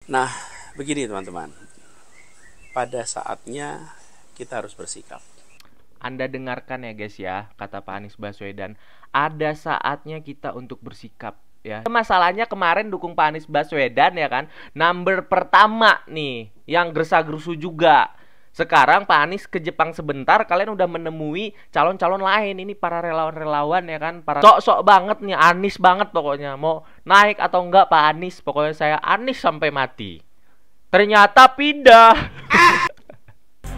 Nah, begini teman-teman, pada saatnya kita harus bersikap. Anda dengarkan ya guys ya, kata Pak Anies Baswedan. Ada saatnya kita untuk bersikap ya. Masalahnya kemarin dukung Pak Anies Baswedan ya kan. Number pertama nih, yang gersa-gerusu juga. Sekarang Pak Anies ke Jepang sebentar, kalian udah menemui calon-calon lain. Ini para relawan-relawan ya kan. Para sok-sok banget nih, Anies banget pokoknya. Mau naik atau enggak Pak Anies, pokoknya saya Anies sampai mati. Ternyata pindah.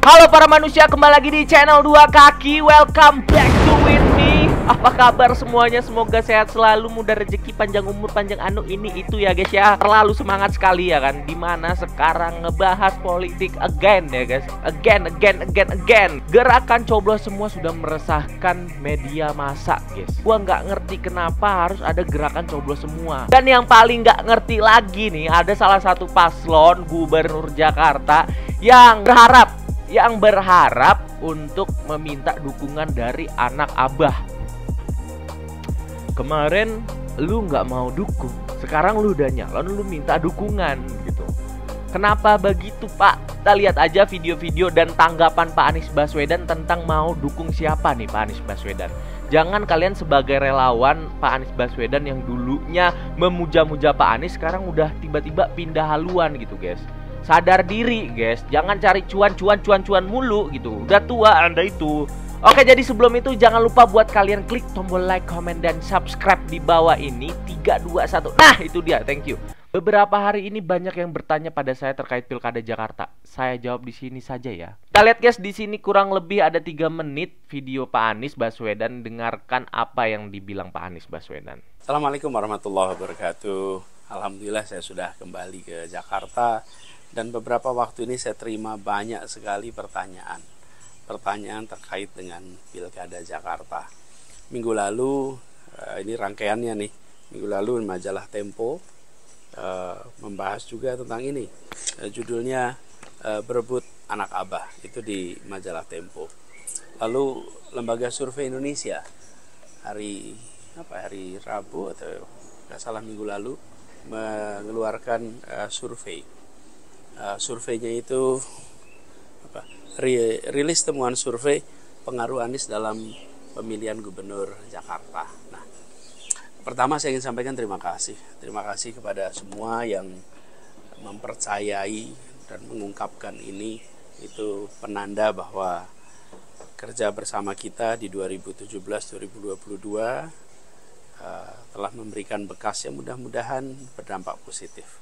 Halo para manusia, kembali lagi di channel Dua Kaki. Welcome back to with me. Apa kabar semuanya? Semoga sehat selalu, mudah rezeki, panjang umur, panjang anu ini itu ya guys ya. Terlalu semangat sekali ya kan. Dimana sekarang ngebahas politik again ya guys. Again. Gerakan coblos semua sudah meresahkan media massa guys. Gua nggak ngerti kenapa harus ada gerakan coblos semua. Dan yang paling nggak ngerti lagi nih, ada salah satu paslon gubernur Jakarta yang berharap untuk meminta dukungan dari anak abah. Kemarin lu nggak mau dukung, sekarang lu udah nyalon, lu minta dukungan gitu. Kenapa begitu Pak? Kita lihat aja video-video dan tanggapan Pak Anies Baswedan tentang mau dukung siapa nih Pak Anies Baswedan. Jangan kalian sebagai relawan Pak Anies Baswedan yang dulunya memuja-muja Pak Anies, sekarang udah tiba-tiba pindah haluan gitu guys. Sadar diri guys, jangan cari cuan mulu gitu. Udah tua Anda itu. Oke, jadi sebelum itu jangan lupa buat kalian klik tombol like, comment, dan subscribe di bawah ini. 3, 2, 1. Nah itu dia, thank you. Beberapa hari ini banyak yang bertanya pada saya terkait Pilkada Jakarta. Saya jawab di sini saja ya. Kita lihat guys, di sini kurang lebih ada 3 menit video Pak Anies Baswedan. Dengarkan apa yang dibilang Pak Anies Baswedan. Assalamualaikum warahmatullahi wabarakatuh. Alhamdulillah saya sudah kembali ke Jakarta. Dan beberapa waktu ini saya terima banyak sekali pertanyaan terkait dengan Pilkada Jakarta. Minggu lalu, ini rangkaiannya nih, minggu lalu majalah Tempo membahas juga tentang ini. Judulnya Berebut Anak Abah, itu di majalah Tempo. Lalu Lembaga Survei Indonesia hari Rabu atau nggak salah minggu lalu mengeluarkan survei. Surveinya itu rilis temuan survei pengaruh Anies dalam pemilihan gubernur Jakarta. Nah, pertama saya ingin sampaikan terima kasih kepada semua yang mempercayai dan mengungkapkan ini. Itu penanda bahwa kerja bersama kita di 2017-2022 telah memberikan bekas yang mudah-mudahan berdampak positif.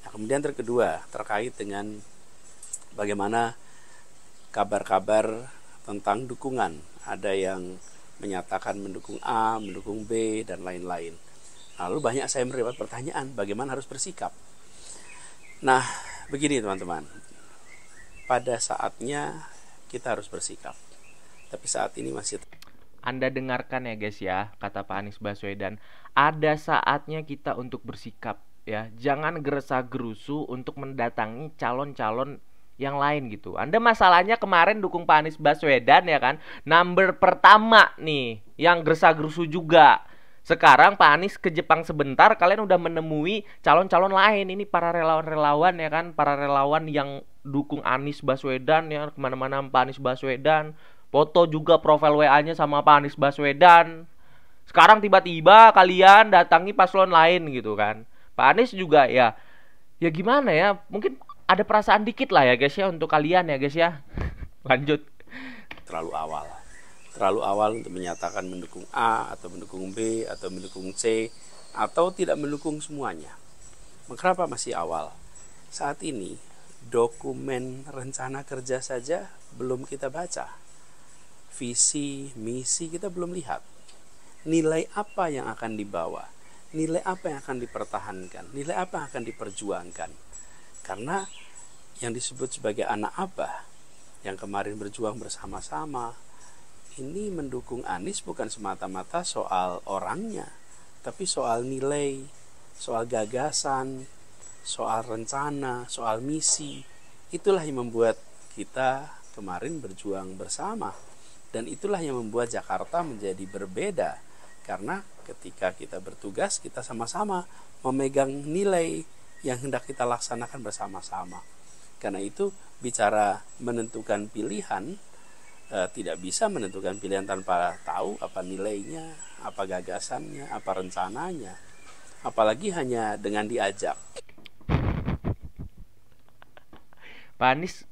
Nah, kemudian kedua, terkait dengan bagaimana kabar-kabar tentang dukungan. Ada yang menyatakan mendukung A, mendukung B, dan lain-lain. Lalu banyak saya mendapat pertanyaan, bagaimana harus bersikap? Nah, begini teman-teman. Pada saatnya kita harus bersikap. Tapi saat ini masih... Anda dengarkan ya guys ya, kata Pak Anies Baswedan. Ada saatnya kita untuk bersikap. Ya, jangan gerasa-gerusu untuk mendatangi calon-calon yang lain gitu. Anda masalahnya kemarin dukung Pak Anies Baswedan ya kan. Number pertama nih, yang gerasa-gerusu juga. Sekarang Pak Anies ke Jepang sebentar, kalian udah menemui calon-calon lain. Ini para relawan-relawan ya kan. Para relawan yang dukung Anies Baswedan ya, kemana-mana Pak Anies Baswedan. Foto juga profil WA-nya sama Pak Anies Baswedan. Sekarang tiba-tiba kalian datangi paslon lain gitu kan. Pak Anies juga ya gimana ya, mungkin ada perasaan dikit lah ya guys ya untuk kalian ya guys ya. Lanjut. Terlalu awal untuk menyatakan mendukung A atau mendukung B atau mendukung C atau tidak mendukung semuanya. Kenapa masih awal? Saat ini dokumen rencana kerja saja belum kita baca. Visi, misi kita belum lihat. Nilai apa yang akan dibawa? Nilai apa yang akan dipertahankan? Nilai apa yang akan diperjuangkan? Karena yang disebut sebagai anak abah yang kemarin berjuang bersama-sama ini mendukung Anies bukan semata-mata soal orangnya, tapi soal nilai, soal gagasan, soal rencana, soal misi. Itulah yang membuat kita kemarin berjuang bersama. Dan itulah yang membuat Jakarta menjadi berbeda. Karena ketika kita bertugas, kita sama-sama memegang nilai yang hendak kita laksanakan bersama-sama. Karena itu bicara menentukan pilihan, tidak bisa menentukan pilihan tanpa tahu apa nilainya, apa gagasannya, apa rencananya, apalagi hanya dengan diajak. Pak Anies,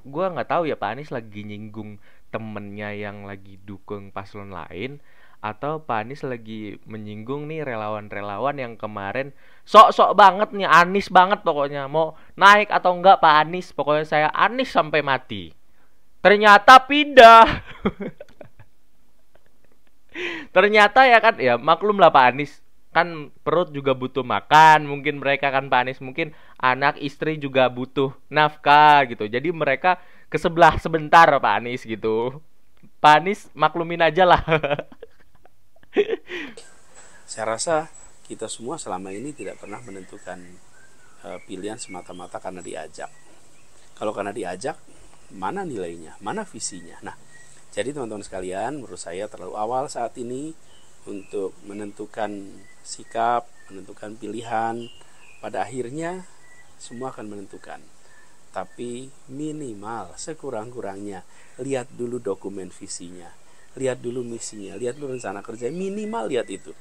gue nggak tahu ya Pak Anies lagi nyinggung temennya yang lagi dukung paslon lain, atau Pak Anies lagi menyinggung nih relawan-relawan yang kemarin sok-sok banget nih, Anies banget pokoknya, mau naik atau enggak Pak Anies, pokoknya saya Anies sampai mati. Ternyata pindah. Ternyata ya kan, ya maklum lah Pak Anies, kan perut juga butuh makan, mungkin mereka kan Pak Anies, mungkin anak istri juga butuh nafkah gitu. Jadi mereka ke sebelah sebentar Pak Anies gitu. Pak Anies maklumin aja lah. Saya rasa kita semua selama ini tidak pernah menentukan pilihan semata-mata karena diajak. Kalau karena diajak, mana nilainya, mana visinya. Nah, jadi teman-teman sekalian, menurut saya terlalu awal saat ini untuk menentukan sikap, menentukan pilihan. Pada akhirnya semua akan menentukan. Tapi minimal, sekurang-kurangnya, lihat dulu dokumen visinya, lihat dulu misinya, lihat dulu rencana kerja, minimal lihat itu.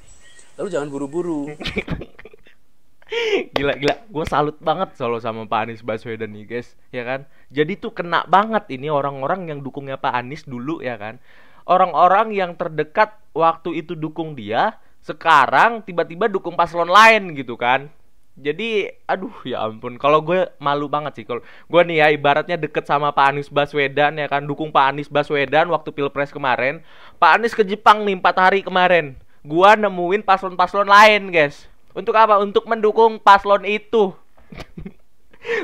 Lalu jangan buru-buru. Gila, gue salut banget solo sama Pak Anies Baswedan nih guys, ya kan. Jadi tuh kena banget ini orang-orang yang dukungnya Pak Anies dulu, ya kan. Orang-orang yang terdekat waktu itu dukung dia, sekarang tiba-tiba dukung paslon lain gitu kan. Jadi aduh ya ampun, kalau gue malu banget sih. Kalau gue nih ya ibaratnya deket sama Pak Anies Baswedan, ya kan, dukung Pak Anies Baswedan waktu Pilpres kemarin. Pak Anies ke Jepang nih 4 hari kemarin, gue nemuin paslon-paslon lain guys. Untuk apa? Untuk mendukung paslon itu.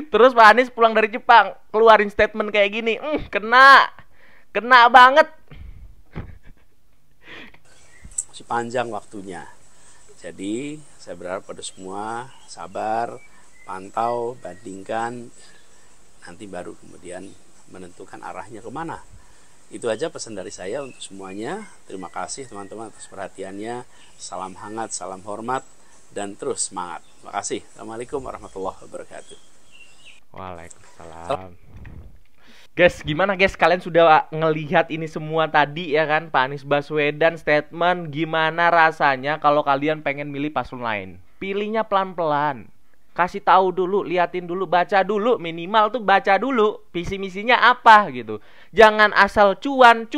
Terus Pak Anies pulang dari Jepang keluarin statement kayak gini. Kena banget. Masih panjang waktunya. Jadi saya berharap pada semua sabar, pantau, bandingkan, nanti baru kemudian menentukan arahnya kemana. Itu aja pesan dari saya untuk semuanya. Terima kasih teman-teman atas perhatiannya. Salam hangat, salam hormat, dan terus semangat. Terima kasih. Assalamualaikum warahmatullahi wabarakatuh. Waalaikumsalam. Guys, gimana guys? Kalian sudah ngelihat ini semua tadi ya kan? Pak Anies Baswedan statement. Gimana rasanya kalau kalian pengen milih paslon lain? Pilihnya pelan-pelan. Kasih tahu dulu, liatin dulu, baca dulu. Minimal tuh baca dulu visi misinya apa gitu. Jangan asal cuan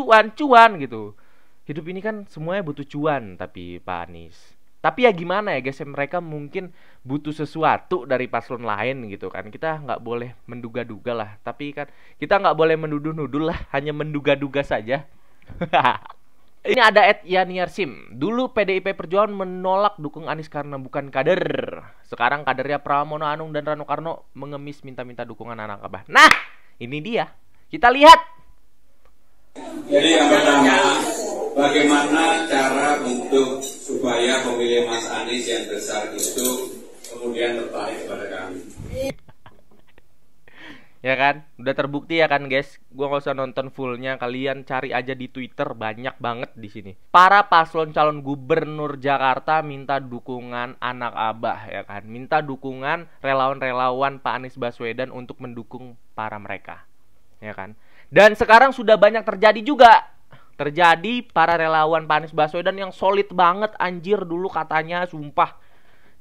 gitu. Hidup ini kan semuanya butuh cuan, tapi Pak Anies. Tapi ya gimana ya guys, mereka mungkin butuh sesuatu dari paslon lain gitu kan. Kita nggak boleh menduga-duga lah. Tapi kan kita nggak boleh menuduh-nuduh lah. Hanya menduga-duga saja. Ini ada @yaniarsim. Dulu PDIP Perjuangan menolak dukung Anies karena bukan kader. Sekarang kadernya Pramono Anung dan Rano Karno mengemis minta-minta dukungan anak abah. Nah, ini dia. Kita lihat. Jadi yang pertama, bagaimana cara untuk supaya pemilih Mas Anies yang besar itu kemudian tertarik kepada kami? Ya kan, udah terbukti ya kan guys. Gua nggak usah nonton fullnya, kalian cari aja di Twitter, banyak banget di sini. Para paslon calon gubernur Jakarta minta dukungan anak abah ya kan, minta dukungan relawan-relawan Pak Anies Baswedan untuk mendukung para mereka, ya kan. Dan sekarang sudah banyak terjadi juga. Terjadi para relawan Pak Anies Baswedan yang solid banget anjir dulu katanya, sumpah.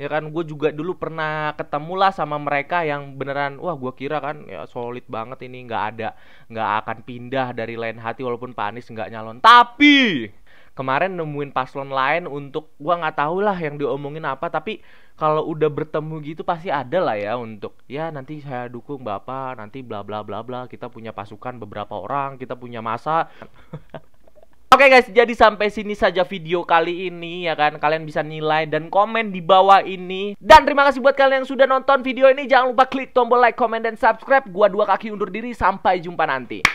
Ya kan, gue juga dulu pernah ketemu lah sama mereka yang beneran, wah gue kira kan ya solid banget ini, nggak akan pindah dari lain hati walaupun Pak Anies nggak nyalon. Tapi kemarin nemuin paslon lain untuk, gue nggak tahu lah yang diomongin apa, tapi kalau udah bertemu gitu pasti ada lah ya untuk, ya nanti saya dukung Bapak, nanti bla bla bla bla, kita punya pasukan beberapa orang, kita punya masa. Oke guys, jadi sampai sini saja video kali ini ya kan. Kalian bisa nilai dan komen di bawah ini. Dan terima kasih buat kalian yang sudah nonton video ini. Jangan lupa klik tombol like, comment, dan subscribe. Gua Dua Kaki undur diri, sampai jumpa nanti.